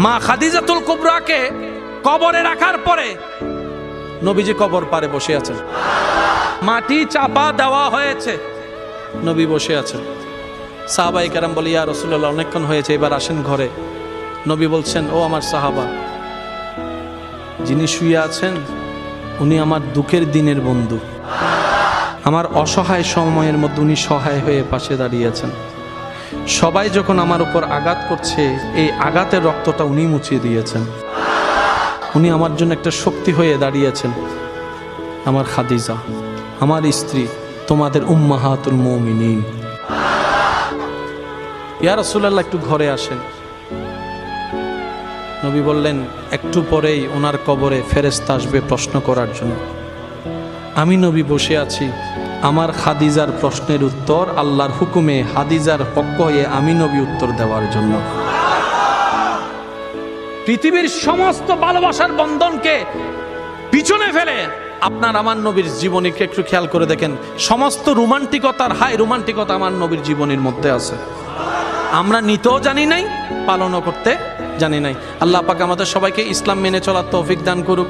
মা খাদিজাতুল কুবরাকে কবরে রাখার পরে নবীজি কবর পারে বসে আছেন, মাটি চাপা দেওয়া হয়েছে, নবী বসে আছেন। সাহাবায়ে কেরাম বলে, ইয়া রাসূলুল্লাহ, অনেকক্ষণ হয়েছে, এবার আসেন ঘরে। নবী বলছেন, ও আমার সাহাবা, যিনি শুয়ে আছেন উনি আমার দুঃখের দিনের বন্ধু, আমার অসহায় সময়ের মধ্যে উনি সহায় হয়ে পাশে দাঁড়িয়েছেন। সবাই যখন আমার উপর আঘাত করছে, এই আঘাতের রক্তটা উনি মুছিয়ে দিয়েছেন, উনি আমার জন্য একটা শক্তি হয়ে দাঁড়িয়েছেন। আমার খাদিজা, আমার স্ত্রী, তোমাদের উম্মাহাতুল মুমিনিন। ইয়া রাসূলুল্লাহ, একটু ঘরে আসেন। নবী বললেন, একটু পরেই ওনার কবরে ফেরেশতা আসবে প্রশ্ন করার জন্য। আমি নবী বসে আছি, আমার খাদিজার প্রশ্নের উত্তর আল্লাহর হুকুমে খাদিজার পক্ষ হয়ে আমি নবী উত্তর দেওয়ার জন্য। পৃথিবীর সমস্ত ভালোবাসার বন্ধনকে পিছনে ফেলে আপনার আমার নবীর জীবনীকে একটু খেয়াল করে দেখেন, সমস্ত রোমান্টিকতার হাই রোমান্টিকতা আমার নবীর জীবনের মধ্যে আছে। আমরা নিতেও জানি নাই, পালনও করতে জানি নাই। আল্লাহ পাক আমাদের সবাইকে ইসলাম মেনে চলার তৌফিক দান করুক।